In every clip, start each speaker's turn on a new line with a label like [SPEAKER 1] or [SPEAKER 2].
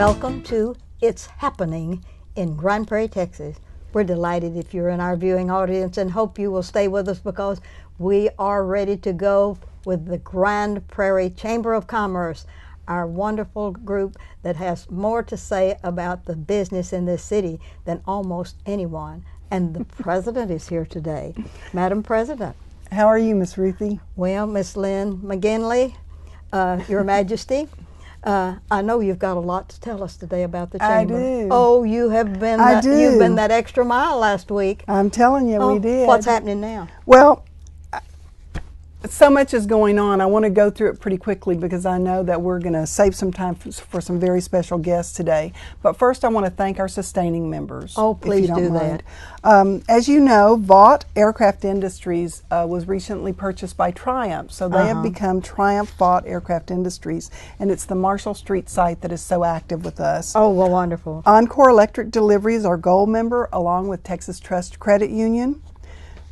[SPEAKER 1] Welcome to It's Happening in Grand Prairie, Texas. We're delighted if you're in our viewing audience and hope you will stay with us because we are ready to go with the Grand Prairie Chamber of Commerce, our wonderful group that has more to say about the business in this city than almost anyone. And the president is here today. Madam President.
[SPEAKER 2] How are you, Miss Ruthie?
[SPEAKER 1] Well, Miss Lynn McGinley, Your Majesty, I know you've got a lot to tell us today about the chamber.
[SPEAKER 2] I do.
[SPEAKER 1] Oh, you have been. You've been that extra mile last week.
[SPEAKER 2] I'm telling you, we did.
[SPEAKER 1] What's happening now?
[SPEAKER 2] Well, so much is going on. I want to go through it pretty quickly because I know that we're going to save some time for some very special guests today. But first, I want to thank our sustaining members.
[SPEAKER 1] Oh, please do that.
[SPEAKER 2] As you know, Vought Aircraft Industries was recently purchased by Triumph. So they have become Triumph Vought Aircraft Industries. And it's the Marshall Street site that is so active with us.
[SPEAKER 1] Oh, well, wonderful.
[SPEAKER 2] Encore Electric Deliveries, our gold member, along with Texas Trust Credit Union.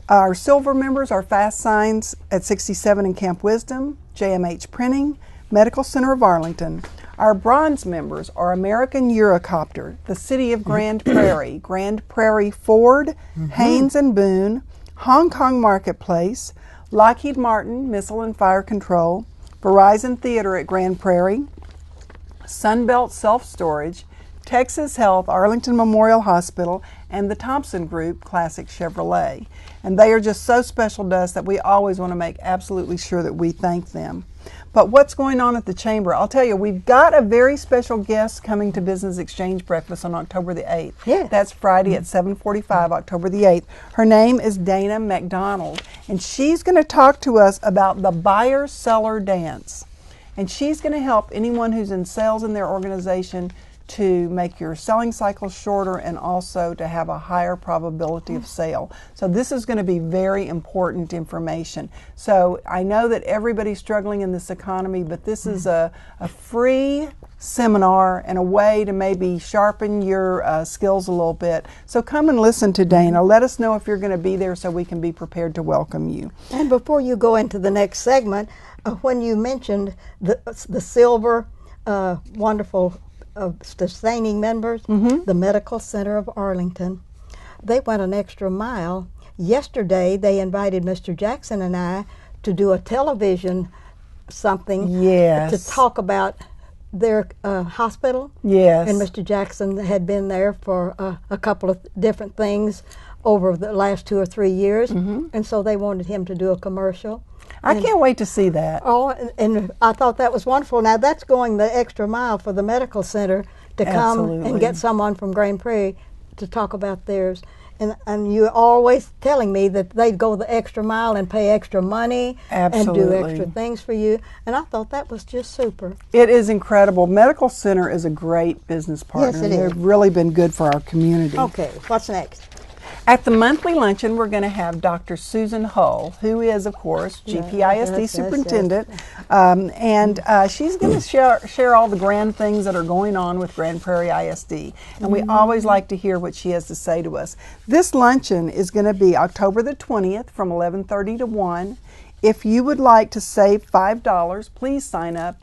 [SPEAKER 2] Our silver members are Fast Signs at 67 in Camp Wisdom, JMH Printing, Medical Center of Arlington. Our bronze members are American Eurocopter, the City of Grand Prairie, Grand Prairie Ford, Haynes and Boone, Hong Kong Marketplace, Lockheed Martin Missile and Fire Control, Verizon Theater at Grand Prairie, Sunbelt Self Storage, Texas Health, Arlington Memorial Hospital, and the Thompson Group, Classic Chevrolet. And they are just so special to us that we always want to make absolutely sure that we thank them. But what's going on at the Chamber? I'll tell you, we've got a very special guest coming to Business Exchange Breakfast on October the 8th.
[SPEAKER 1] Yes.
[SPEAKER 2] That's Friday at 7:45, October the 8th. Her name is Dana McDonald, and she's going to talk to us about the buyer-seller dance. And she's going to help anyone who's in sales in their organization to make your selling cycle shorter and also to have a higher probability of sale. So this is going to be very important information. So I know that everybody's struggling in this economy, but this is a free seminar and a way to maybe sharpen your skills a little bit. So come and listen to Dana. Let us know if you're going to be there so we can be prepared to welcome you.
[SPEAKER 1] And before you go into the next segment, when you mentioned the silver, wonderful sustaining members, the Medical Center of Arlington, they went an extra mile. Yesterday, they invited Mr. Jackson and I to do a television something to talk about their hospital.
[SPEAKER 2] Yes.
[SPEAKER 1] And Mr. Jackson had been there for a couple of different things over the last 2 or 3 years, and so they wanted him to do a commercial.
[SPEAKER 2] I can't wait to see that.
[SPEAKER 1] Oh, and I thought that was wonderful. Now, that's going the extra mile for the medical center to come and get someone from Grand Prairie to talk about theirs. And you're always telling me that they'd go the extra mile and pay extra money and do extra things for you. And I thought that was just super.
[SPEAKER 2] It is incredible. Medical Center is a great business partner.
[SPEAKER 1] Yes, it is.
[SPEAKER 2] They've really been good for our community.
[SPEAKER 1] Okay, what's next?
[SPEAKER 2] At the monthly luncheon, we're going to have Dr. Susan Hull, who is, of course, GPISD Superintendent, and she's going to share all the grand things that are going on with Grand Prairie ISD, and we always like to hear what she has to say to us. This luncheon is going to be October the 20th from 11:30 to 1. If you would like to save $5, please sign up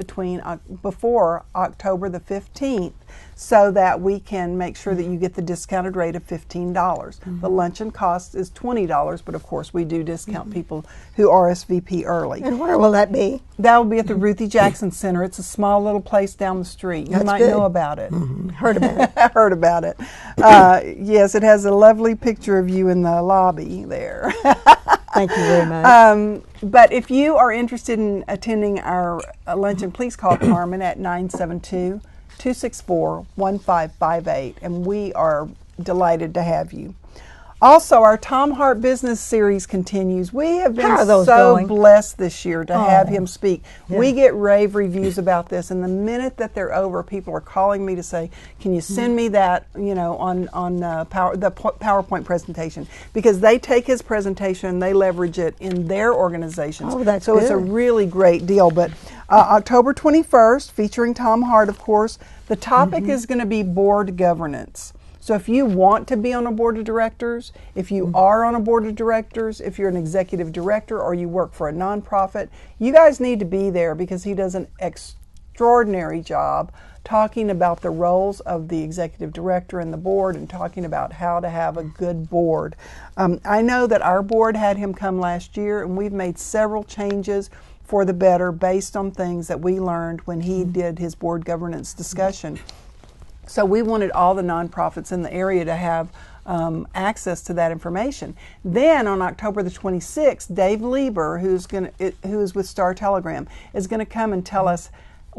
[SPEAKER 2] before October the 15th so that we can make sure that you get the discounted rate of $15. The luncheon cost is $20, but of course we do discount people who RSVP early.
[SPEAKER 1] And where will that be?
[SPEAKER 2] That will be at the Ruthie Jackson Center. It's a small little place down the street. You might know about it.
[SPEAKER 1] Heard about it.
[SPEAKER 2] Heard about it. Yes, it has a lovely picture of you in the lobby there.
[SPEAKER 1] Thank you very much.
[SPEAKER 2] But if you are interested in attending our luncheon, please call Carmen at 972-264-1558, and we are delighted to have you. Also, our Tom Hart Business Series continues. We have been so blessed this year to have him speak. Yeah. We get rave reviews about this, and the minute that they're over, people are calling me to say, "Can you send me that? You know, on the PowerPoint presentation?" Because they take his presentation and they leverage it in their organizations.
[SPEAKER 1] Oh, that's
[SPEAKER 2] so
[SPEAKER 1] good.
[SPEAKER 2] It's a really great deal. But October 21st, featuring Tom Hart, of course, the topic is going to be board governance. So if you want to be on a board of directors, if you are on a board of directors, if you're an executive director or you work for a nonprofit, you guys need to be there because he does an extraordinary job talking about the roles of the executive director and the board and talking about how to have a good board. I know that our board had him come last year, and we've made several changes for the better based on things that we learned when he did his board governance discussion. So we wanted all the nonprofits in the area to have access to that information. Then on October the 26th, Dave Lieber, who is with Star Telegram, is going to come and tell us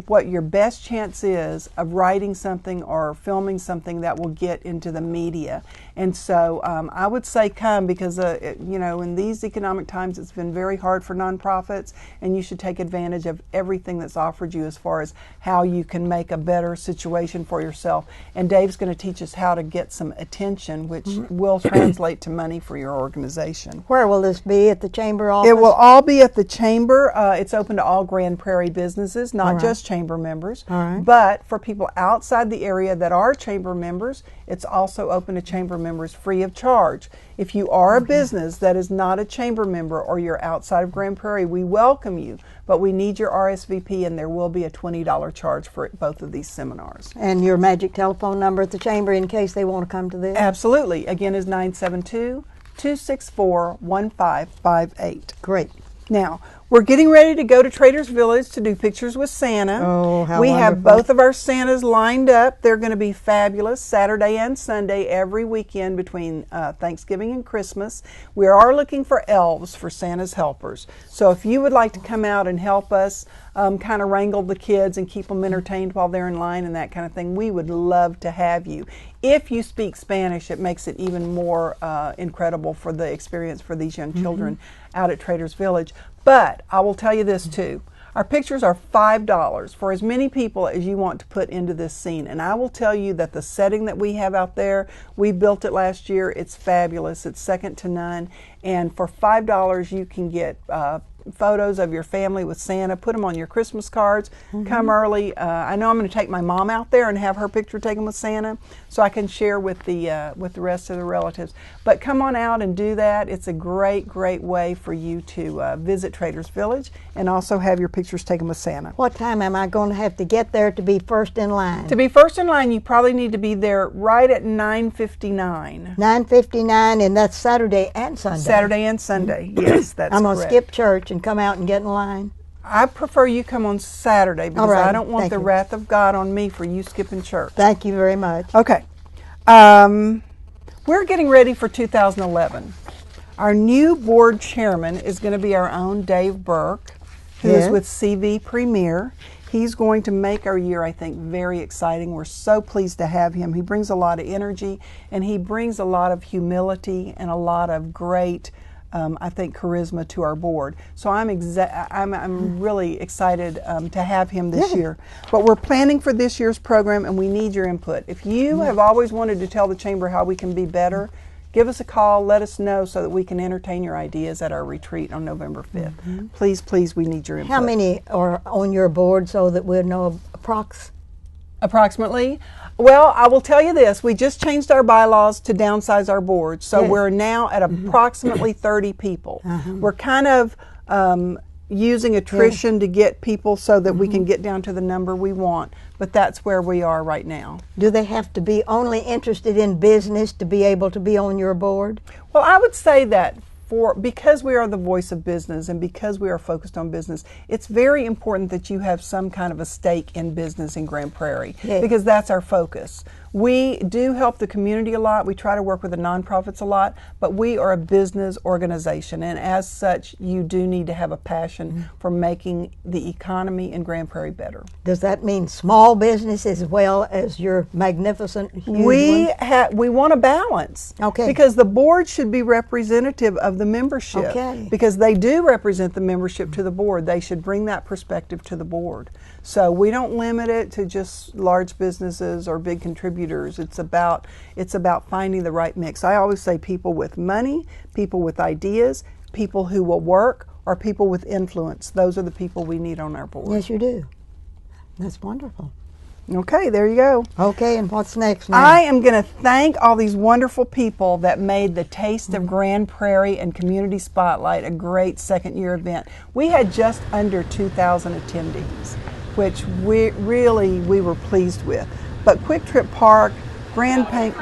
[SPEAKER 2] what your best chance is of writing something or filming something that will get into the media. And so I would say come, because in these economic times it's been very hard for nonprofits, and you should take advantage of everything that's offered you as far as how you can make a better situation for yourself. And Dave's going to teach us how to get some attention, which will translate to money for your organization.
[SPEAKER 1] Where will this be? At the Chamber office?
[SPEAKER 2] It will all be at the Chamber. It's open to all Grand Prairie businesses, not just Chamber members. But for people outside the area that are Chamber members, it's also open to Chamber members free of charge. If you are a business that is not a Chamber member, or you're outside of Grand Prairie, we welcome you, but we need your RSVP, and there will be a $20 charge for both of these seminars.
[SPEAKER 1] And your magic telephone number at the Chamber in case they want to come to this?
[SPEAKER 2] Absolutely. Again, is 972-264-1558.
[SPEAKER 1] Great.
[SPEAKER 2] Now, we're getting ready to go to Traders Village to do Pictures with Santa.
[SPEAKER 1] Oh, how
[SPEAKER 2] we
[SPEAKER 1] wonderful.
[SPEAKER 2] have both of our Santas lined up. They're going to be fabulous Saturday and Sunday every weekend between Thanksgiving and Christmas. We are looking for elves for Santa's helpers. So if you would like to come out and help us kind of wrangle the kids and keep them entertained while they're in line and that kind of thing, we would love to have you. If you speak Spanish, it makes it even more incredible for the experience for these young children out at Traders Village. But I will tell you this too. Our pictures are $5 for as many people as you want to put into this scene. And I will tell you that the setting that we have out there, we built it last year. It's fabulous. It's second to none. And for $5, you can get photos of your family with Santa, put them on your Christmas cards, come early. I know I'm going to take my mom out there and have her picture taken with Santa so I can share with the rest of the relatives. But come on out and do that. It's a great, great way for you to visit Traders Village and also have your pictures taken with Santa.
[SPEAKER 1] What time am I going to have to get there to be first in line?
[SPEAKER 2] To be first in line, you probably need to be there right at 9:59.
[SPEAKER 1] 9:59, and that's Saturday and Sunday.
[SPEAKER 2] Saturday and Sunday, yes, that's
[SPEAKER 1] I'm going to
[SPEAKER 2] correct.
[SPEAKER 1] skip church and come out and get in line.
[SPEAKER 2] I prefer you come on Saturday because
[SPEAKER 1] right.
[SPEAKER 2] I don't want
[SPEAKER 1] Thank
[SPEAKER 2] the
[SPEAKER 1] you.
[SPEAKER 2] wrath of God on me for you skipping church.
[SPEAKER 1] Thank you very much.
[SPEAKER 2] Okay. We're getting ready for 2011. Our new board chairman is going to be our own Dave Burke, who is with CV Premier. He's going to make our year, I think, very exciting. We're so pleased to have him. He brings a lot of energy, and he brings a lot of humility and a lot of great I think, charisma to our board. So I'm really excited to have him this year. But we're planning for this year's program, and we need your input. If you have always wanted to tell the Chamber how we can be better, give us a call, let us know so that we can entertain your ideas at our retreat on November 5th. Please, please, we need your input.
[SPEAKER 1] How many are on your board so that we'll know
[SPEAKER 2] approximately? Well, I will tell you this. We just changed our bylaws to downsize our board. So we're now at approximately 30 people. We're kind of using attrition to get people so that we can get down to the number we want. But that's where we are right now.
[SPEAKER 1] Do they have to be only interested in business to be able to be on your board?
[SPEAKER 2] Well, I would say that because we are the voice of business and because we are focused on business, it's very important that you have some kind of a stake in business in Grand Prairie because that's our focus. We do help the community a lot. We try to work with the nonprofits a lot, but we are a business organization, and as such, you do need to have a passion for making the economy in Grand Prairie better.
[SPEAKER 1] Does that mean small business as well as your magnificent huge ones?
[SPEAKER 2] We want a balance.
[SPEAKER 1] Okay.
[SPEAKER 2] Because the board should be representative of the membership.
[SPEAKER 1] Okay.
[SPEAKER 2] Because they do represent the membership to the board. They should bring that perspective to the board. So we don't limit it to just large businesses or big contributors. It's about finding the right mix. I always say people with money, people with ideas, people who will work, or people with influence. Those are the people we need on our board.
[SPEAKER 1] Yes, you do. That's wonderful.
[SPEAKER 2] Okay, there you go.
[SPEAKER 1] Okay, and what's next now?
[SPEAKER 2] I am going to thank all these wonderful people that made the Taste of Grand Prairie and Community Spotlight a great second-year event. We had just under 2,000 attendees, which we were pleased with. But Quick Trip Park, Grand Bank,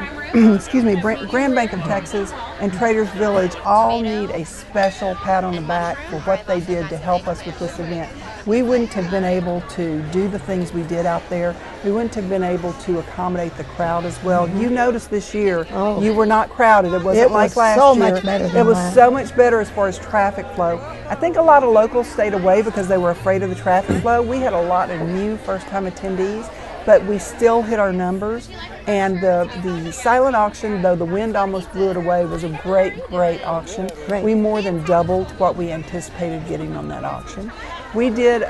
[SPEAKER 2] Grand Bank of Texas, and Traders Village all need a special pat on the back for what they did to help us with this event. We wouldn't have been able to do the things we did out there. We wouldn't have been able to accommodate the crowd as well. You noticed this year, you were not crowded. It wasn't like last year.
[SPEAKER 1] Much better
[SPEAKER 2] it was so much better as far as traffic flow. I think a lot of locals stayed away because they were afraid of the traffic flow. We had a lot of new first-time attendees, but we still hit our numbers. And the silent auction, though the wind almost blew it away, was a great auction.
[SPEAKER 1] Right.
[SPEAKER 2] We more than doubled what we anticipated getting on that auction. We did,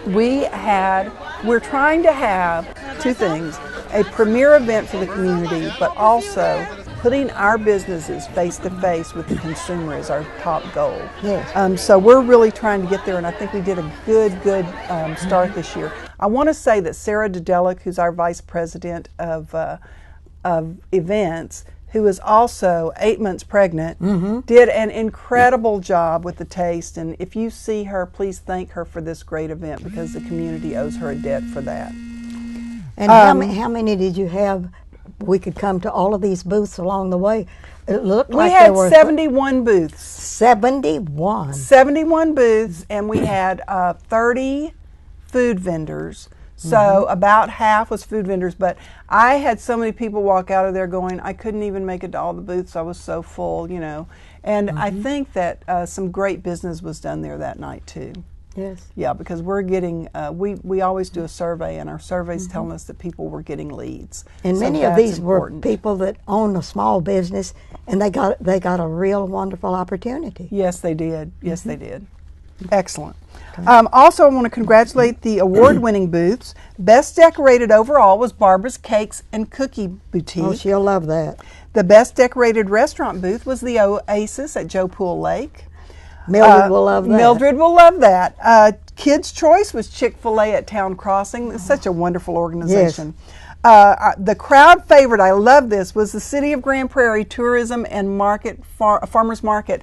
[SPEAKER 2] we're trying to have two things: a premier event for the community, but also putting our businesses face to face with the consumer is our top goal.
[SPEAKER 1] Yes.
[SPEAKER 2] So we're really trying to get there, and I think we did a good start this year. I want to say that Sarah Dedelic, who's our vice president of events, who is also 8 months pregnant, did an incredible job with the taste. And if you see her, please thank her for this great event, because the community owes her a debt for that.
[SPEAKER 1] And how many did you have? We could come to all of these booths along the way. It looked like
[SPEAKER 2] had
[SPEAKER 1] there were
[SPEAKER 2] 71 booths.
[SPEAKER 1] 71.
[SPEAKER 2] 71 booths, and we had 30 food vendors. So about half was food vendors, but I had so many people walk out of there going, I couldn't even make it to all the booths. I was so full, And I think that some great business was done there that night too.
[SPEAKER 1] Yes.
[SPEAKER 2] Yeah, because we're getting, we always do a survey, and our survey's telling us that people were getting leads.
[SPEAKER 1] And
[SPEAKER 2] so
[SPEAKER 1] many of these were people that own a small business, and they got a real wonderful opportunity.
[SPEAKER 2] Yes, they did. Yes, they did. Excellent. Okay. Also, I want to congratulate the award-winning booths. Best decorated overall was Barbara's Cakes and Cookie Boutique.
[SPEAKER 1] Oh, she'll love that.
[SPEAKER 2] The best decorated restaurant booth was the Oasis at Joe Pool Lake.
[SPEAKER 1] Mildred will love that.
[SPEAKER 2] Mildred will love that. Kids' Choice was Chick-fil-A at Town Crossing. It's such a wonderful organization. Yes. The crowd favorite, I love this, was the City of Grand Prairie Tourism and Farmers Market.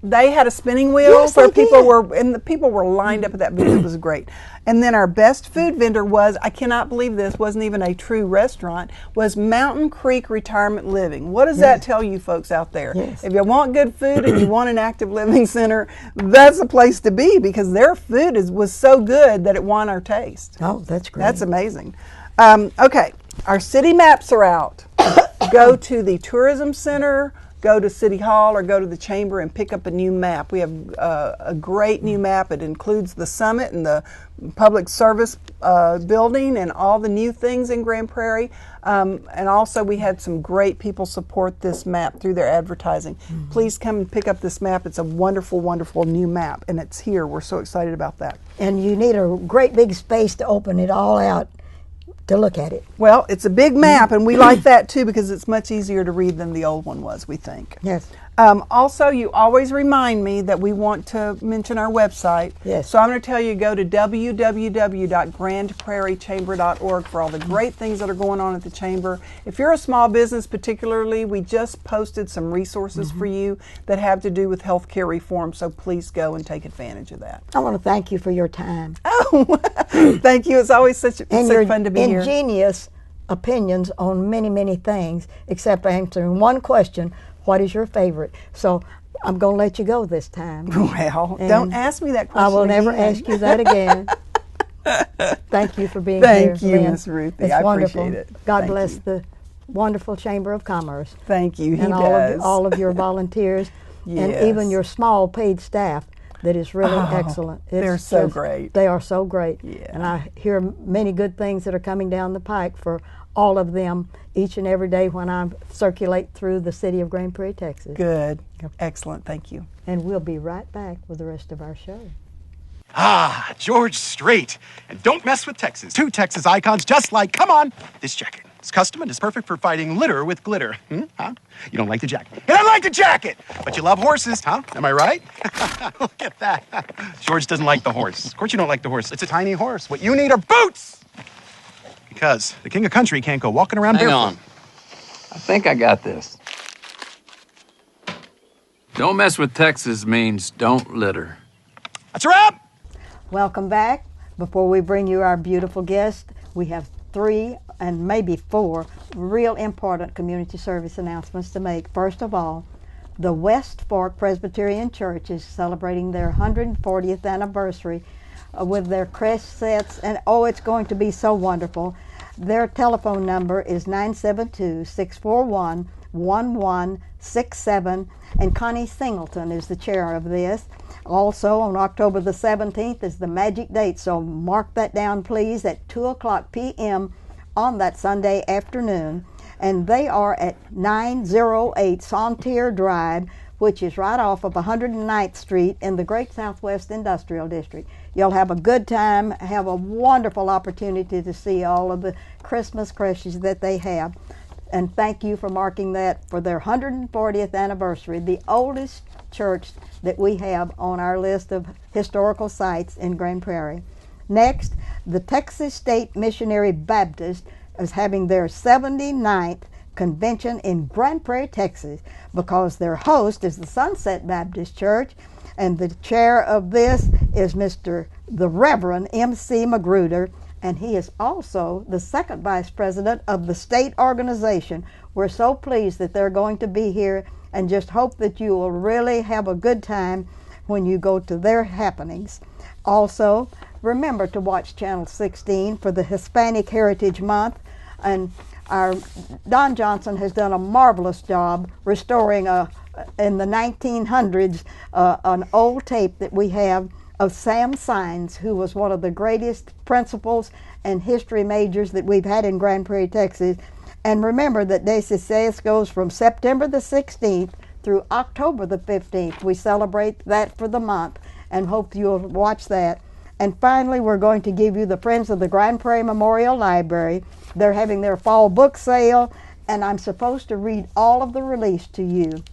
[SPEAKER 2] They had a spinning wheel where people were lined up at that booth. It was great. And then our best food vendor was, I cannot believe this, wasn't even a true restaurant, was Mountain Creek Retirement Living. What does that tell you folks out there?
[SPEAKER 1] Yes.
[SPEAKER 2] If you want good food and you want an active living center, that's the place to be, because their food was so good that it won our taste.
[SPEAKER 1] Oh, that's great.
[SPEAKER 2] That's amazing. Okay, our city maps are out. Go to the Tourism Center, go to City Hall, or go to the Chamber and pick up a new map. We have a great new map. It includes the summit and the public service building and all the new things in Grand Prairie. And also we had some great people support this map through their advertising. Please come and pick up this map. It's a wonderful, wonderful new map, and it's here. We're so excited about that.
[SPEAKER 1] And you need a great big space to open it all out to look at it.
[SPEAKER 2] Well, it's a big map, and we like that too, because it's much easier to read than the old one was, we think.
[SPEAKER 1] Yes.
[SPEAKER 2] Also, you always remind me that we want to mention our website.
[SPEAKER 1] Yes.
[SPEAKER 2] So I'm going to tell you, go to www.grandprairiechamber.org for all the great things that are going on at the Chamber. If you're a small business particularly, we just posted some resources for you that have to do with healthcare reform, so please go and take advantage of that.
[SPEAKER 1] I want to thank you for your time.
[SPEAKER 2] Oh, thank you. It's always such fun to be here.
[SPEAKER 1] Ingenious opinions on many, many things, except answering one question: what is your favorite? So I'm going to let you go this time.
[SPEAKER 2] Well, don't ask me that question.
[SPEAKER 1] I will never ask you that again. Thank you for being here.
[SPEAKER 2] Thank you, Miss Ruthie.
[SPEAKER 1] It's
[SPEAKER 2] I
[SPEAKER 1] wonderful.
[SPEAKER 2] appreciate it.
[SPEAKER 1] God bless the wonderful Chamber of Commerce.
[SPEAKER 2] Thank you. He
[SPEAKER 1] and
[SPEAKER 2] does.
[SPEAKER 1] all of your volunteers, and even your small paid staff. That is really excellent.
[SPEAKER 2] They're so great.
[SPEAKER 1] They are so great.
[SPEAKER 2] Yeah.
[SPEAKER 1] And I hear many good things that are coming down the pike for all of them each and every day when I circulate through the city of Grand Prairie, Texas.
[SPEAKER 2] Good. Excellent. Thank you.
[SPEAKER 1] And we'll be right back with the rest of our show.
[SPEAKER 3] Ah, George Strait. And don't mess with Texas. 2 Texas icons just like, come on, this jacket. It's custom and is perfect for fighting litter with glitter. Huh? You don't like the jacket. And I like the jacket! But you love horses, huh? Am I right? Look at that. George doesn't like the horse. Of course you don't like the horse. It's a tiny horse. What you need are boots! Because the king of country can't go walking around barefoot.
[SPEAKER 4] Hang on. I think I got this. Don't mess with Texas means don't litter.
[SPEAKER 3] That's a wrap!
[SPEAKER 1] Welcome back Before we bring you our beautiful guest, we have 3 and maybe 4 real important community service announcements to make. First of all, the West Fork Presbyterian Church is celebrating their 140th anniversary with their crest sets, and oh, it's going to be so wonderful. Their telephone number is 972-641-1167, and Connie Singleton is the chair of this. Also, on October the 17th is the magic date, so mark that down, please, at 2:00 p.m. on that Sunday afternoon. And they are at 908 Sontier Drive, which is right off of 109th Street in the Great Southwest Industrial District. You'll have a good time, have a wonderful opportunity to see all of the Christmas creches that they have. And thank you for marking that for their 140th anniversary, the oldest church that we have on our list of historical sites in Grand Prairie. Next, the Texas State Missionary Baptist is having their 79th convention in Grand Prairie, Texas, because their host is the Sunset Baptist Church, and the chair of this is the Reverend M.C. Magruder, and he is also the second vice president of the state organization. We're so pleased that they're going to be here, and just hope that you will really have a good time when you go to their happenings. Also, remember to watch Channel 16 for the Hispanic Heritage Month, and our Don Johnson has done a marvelous job restoring in the 1900s an old tape that we have of Sam Sines, who was one of the greatest principals and history majors that we've had in Grand Prairie, Texas. And remember that DCCS goes from September the 16th through October the 15th. We celebrate that for the month, and hope you'll watch that. And finally, we're going to give you the Friends of the Grand Prairie Memorial Library. They're having their fall book sale, and I'm supposed to read all of the release to you.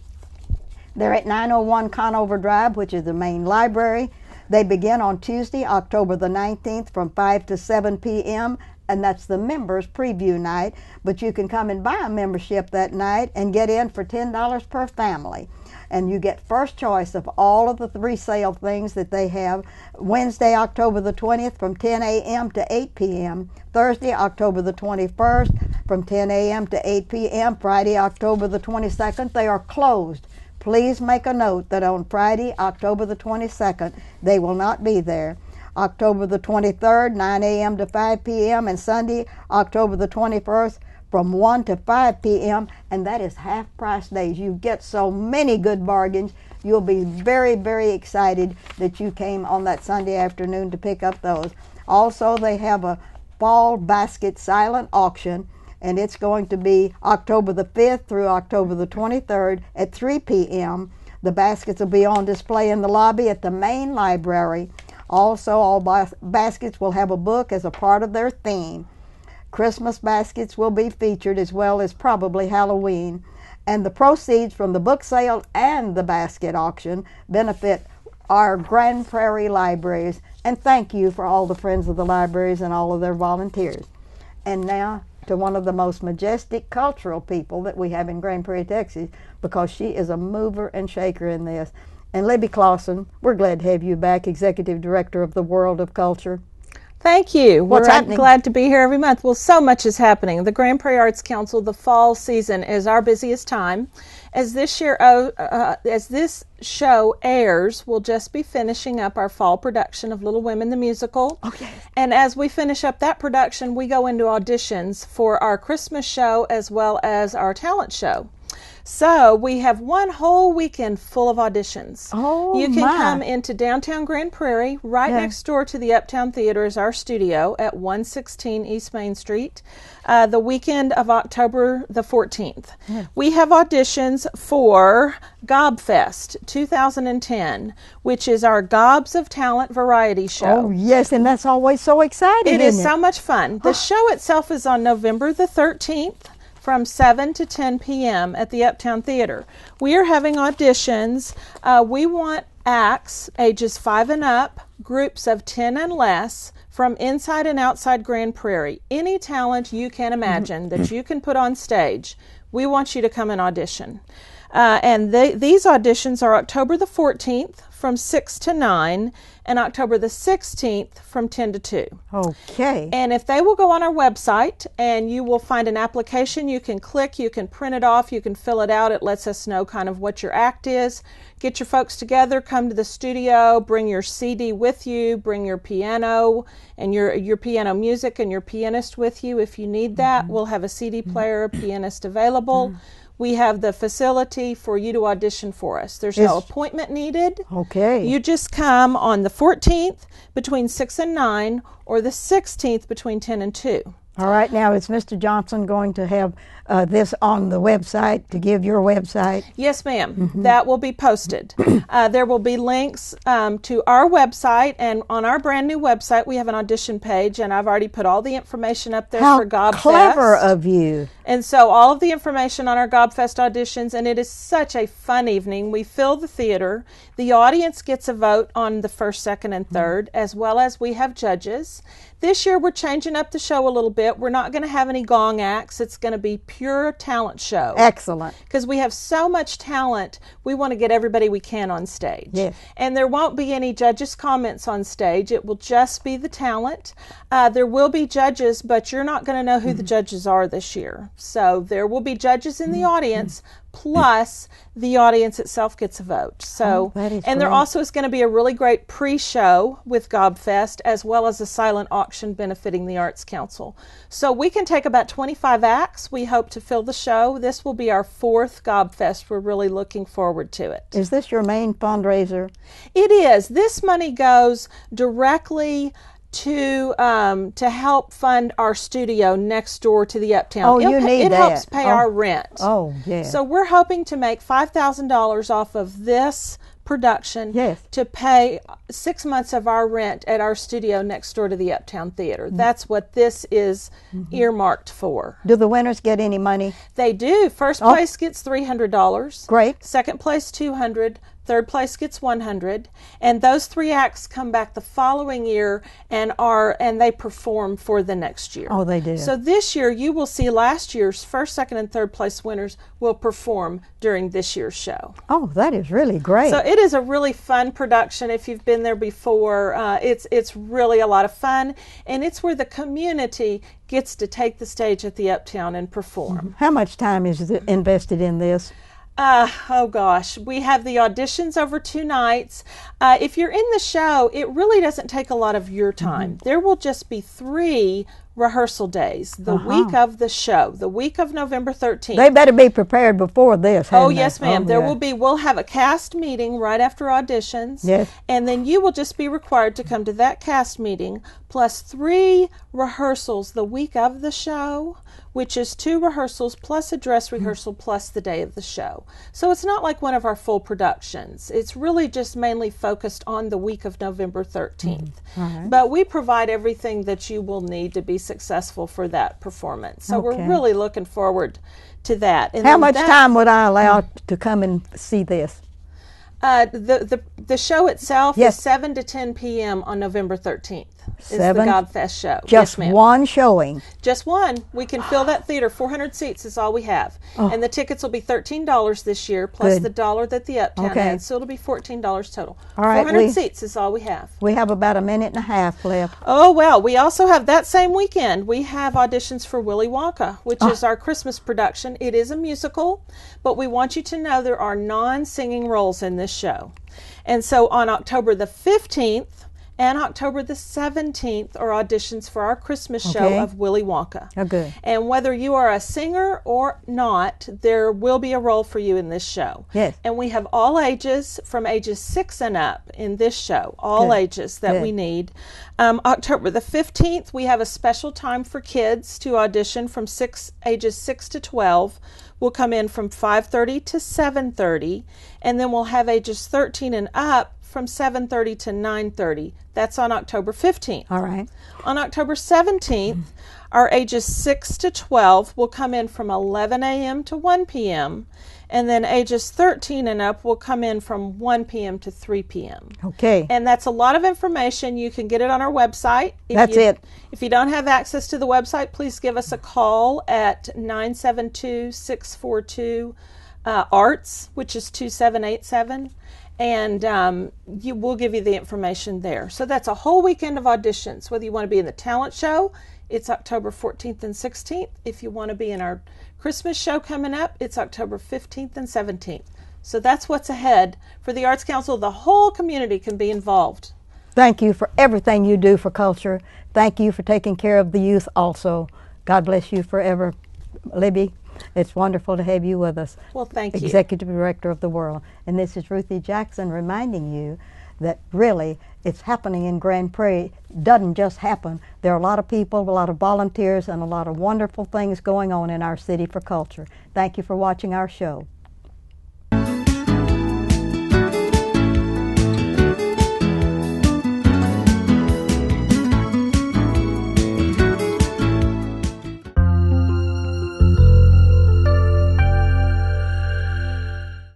[SPEAKER 1] They're at 901 Conover Drive, which is the main library. They begin on Tuesday, October the 19th from 5 to 7 p.m., and that's the members' preview night. But you can come and buy a membership that night and get in for $10 per family. And you get first choice of all of the resale things that they have. Wednesday, October the 20th from 10 a.m. to 8 p.m. Thursday, October the 21st from 10 a.m. to 8 p.m. Friday, October the 22nd, they are closed. Please make a note that on Friday, October the 22nd, they will not be there. October the 23rd, 9 a.m. to 5 p.m. and Sunday, October the 21st, from 1 to 5 p.m., and that is half-price days. You get so many good bargains. You'll be very, very excited that you came on that Sunday afternoon to pick up those. Also, they have a fall basket silent auction, and it's going to be October the 5th through October the 23rd at 3 p.m. The baskets will be on display in the lobby at the main library. Also, all baskets will have a book as a part of their theme. Christmas baskets will be featured, as well as probably Halloween. And the proceeds from the book sale and the basket auction benefit our Grand Prairie libraries. And thank you for all the Friends of the Libraries and all of their volunteers. And now to one of the most majestic cultural people that we have in Grand Prairie, Texas, because she is a mover and shaker in this. And Libby Clausen, we're glad to have you back, Executive Director of the World of Culture.
[SPEAKER 5] Thank you.
[SPEAKER 1] What's happening?
[SPEAKER 5] Glad to be here every month. Well, so much is happening. The Grand Prairie Arts Council, the fall season is our busiest time. As this show airs, we'll just be finishing up our fall production of Little Women the Musical.
[SPEAKER 1] Okay.
[SPEAKER 5] And as we finish up that production, we go into auditions for our Christmas show as well as our talent show. So we have one whole weekend full of auditions.
[SPEAKER 1] Oh,
[SPEAKER 5] you can
[SPEAKER 1] my.
[SPEAKER 5] come into downtown Grand Prairie. Right next door to the Uptown Theater is our studio at 116 East Main Street, the weekend of October the 14th. Yeah. We have auditions for Gobfest 2010, which is our Gobs of Talent variety show.
[SPEAKER 1] Oh, yes, and that's always so exciting,
[SPEAKER 5] It is so much fun. The show itself is on November the 13th. From 7 to 10 p.m. at the Uptown Theater. We are having auditions. We want acts ages 5 and up, groups of 10 and less, from inside and outside Grand Prairie. Any talent you can imagine that you can put on stage, we want you to come and audition. And these auditions are October the 14th from 6 to 9, and October the 16th from 10 to 2.
[SPEAKER 1] Okay.
[SPEAKER 5] And if they will go on our website, and you will find an application you can click, you can print it off, you can fill it out. It lets us know kind of what your act is. Get your folks together, come to the studio, bring your CD with you, bring your piano and your piano music and your pianist with you if you need that. We'll have a CD player, a pianist available. We have the facility for you to audition for us. There's no appointment needed.
[SPEAKER 1] Okay.
[SPEAKER 5] You just come on the 14th between 6 and 9 or the 16th between 10 and 2.
[SPEAKER 1] All right, now is Mr. Johnson going to have this on the website, to give your website?
[SPEAKER 5] Yes, ma'am. That will be posted. There will be links to our website, and on our brand new website we have an audition page, and I've already put all the information up there for GobFest.
[SPEAKER 1] How clever of you.
[SPEAKER 5] And so all of the information on our GobFest auditions, and it is such a fun evening. We fill the theater. The audience gets a vote on the first, second, and third, as well as we have judges. This year we're changing up the show a little bit. We're not going to have any gong acts. It's going to be pure talent show.
[SPEAKER 1] Excellent.
[SPEAKER 5] Because we have so much talent, we want to get everybody we can on stage.
[SPEAKER 1] Yes.
[SPEAKER 5] And there won't be any judges' comments on stage. It will just be the talent. There will be judges, but you're not going to know who the judges are this year. So there will be judges in the audience, plus the audience itself gets a vote. So, and there also is going to be a really great pre-show with GobFest, as well as a silent auction benefiting the Arts Council. So we can take about 25 acts. We hope to fill the show. This will be our 4th GobFest. We're really looking forward to it.
[SPEAKER 1] Is this your main fundraiser?
[SPEAKER 5] It is. This money goes directly to help fund our studio next door to the Uptown.
[SPEAKER 1] Oh, you need
[SPEAKER 5] it
[SPEAKER 1] that.
[SPEAKER 5] helps pay our rent.
[SPEAKER 1] Oh, yeah.
[SPEAKER 5] So we're hoping to make $5,000 off of this production to pay 6 months of our rent at our studio next door to the Uptown Theater. That's what this is earmarked for.
[SPEAKER 1] Do the winners get any money?
[SPEAKER 5] They do. First place gets $300.
[SPEAKER 1] Great.
[SPEAKER 5] Second place $200. Third place gets $100, and those 3 acts come back the following year and they perform for the next year.
[SPEAKER 1] Oh, they do.
[SPEAKER 5] So this year you will see last year's first, second, and third place winners will perform during this year's show.
[SPEAKER 1] Oh, that is really great.
[SPEAKER 5] So it is a really fun production. If you've been there before, it's really a lot of fun, and it's where the community gets to take the stage at the Uptown and perform.
[SPEAKER 1] How much time is invested in this?
[SPEAKER 5] Oh gosh, we have the auditions over 2 nights. If you're in the show, it really doesn't take a lot of your time. There will just be 3 rehearsal days the week of the show, the week of November 13th.
[SPEAKER 1] They better be prepared before this.
[SPEAKER 5] Oh, yes, ma'am. We'll have a cast meeting right after auditions.
[SPEAKER 1] Yes.
[SPEAKER 5] And then you will just be required to come to that cast meeting plus 3 rehearsals the week of the show, which is 2 rehearsals plus a dress rehearsal plus the day of the show. So it's not like one of our full productions. It's really just mainly focused on the week of November 13th. But we provide everything that you will need to be successful for that performance. So we're really looking forward to that. And
[SPEAKER 1] how much time would I allow to come and see this?
[SPEAKER 5] The show itself is 7 to 10 p.m. on November 13th. It's the GobFest show.
[SPEAKER 1] Just one showing.
[SPEAKER 5] Just one. We can fill that theater. 400 seats is all we have. And the tickets will be $13 this year, plus the $1 that the Uptown had. So it'll be $14 total.
[SPEAKER 1] All right,
[SPEAKER 5] 400 seats is all we have.
[SPEAKER 1] We have about a minute and a half left.
[SPEAKER 5] Oh, well, we also have that same weekend. We have auditions for Willy Wonka, which is our Christmas production. It is a musical, but we want you to know there are non-singing roles in this show. And so on October the 15th, and October the 17th are auditions for our Christmas show of Willy Wonka.
[SPEAKER 1] Oh, good.
[SPEAKER 5] And whether you are a singer or not, there will be a role for you in this show.
[SPEAKER 1] Yes.
[SPEAKER 5] And we have all ages, from ages 6 and up in this show, all ages that we need. October the 15th, we have a special time for kids to audition from ages 6 to 12. We'll come in from 5:30 to 7:30, and then we'll have ages 13 and up from 7:30 to 9:30. That's on October 15th.
[SPEAKER 1] All right.
[SPEAKER 5] On October 17th, our ages 6 to 12 will come in from 11 a.m. to 1 p.m., and then ages 13 and up will come in from 1 p.m. to 3 p.m.
[SPEAKER 1] Okay.
[SPEAKER 5] And that's a lot of information. You can get it on our website. If you don't have access to the website, please give us a call at 972-642 Arts, which is 2787, and we'll give you the information there. So that's a whole weekend of auditions. Whether you want to be in the talent show, it's October 14th and 16th. If you want to be in our Christmas show coming up, it's October 15th and 17th. So that's what's ahead for the Arts Council. The whole community can be involved.
[SPEAKER 1] Thank you for everything you do for culture. Thank you for taking care of the youth also. God bless you forever, Libby. It's wonderful to have you with us.
[SPEAKER 5] Well, thank you.
[SPEAKER 1] Executive Director of the World. And this is Ruthie Jackson reminding you that really it's happening in Grand Prairie. It doesn't just happen. There are a lot of people, a lot of volunteers, and a lot of wonderful things going on in our city for culture. Thank you for watching our show.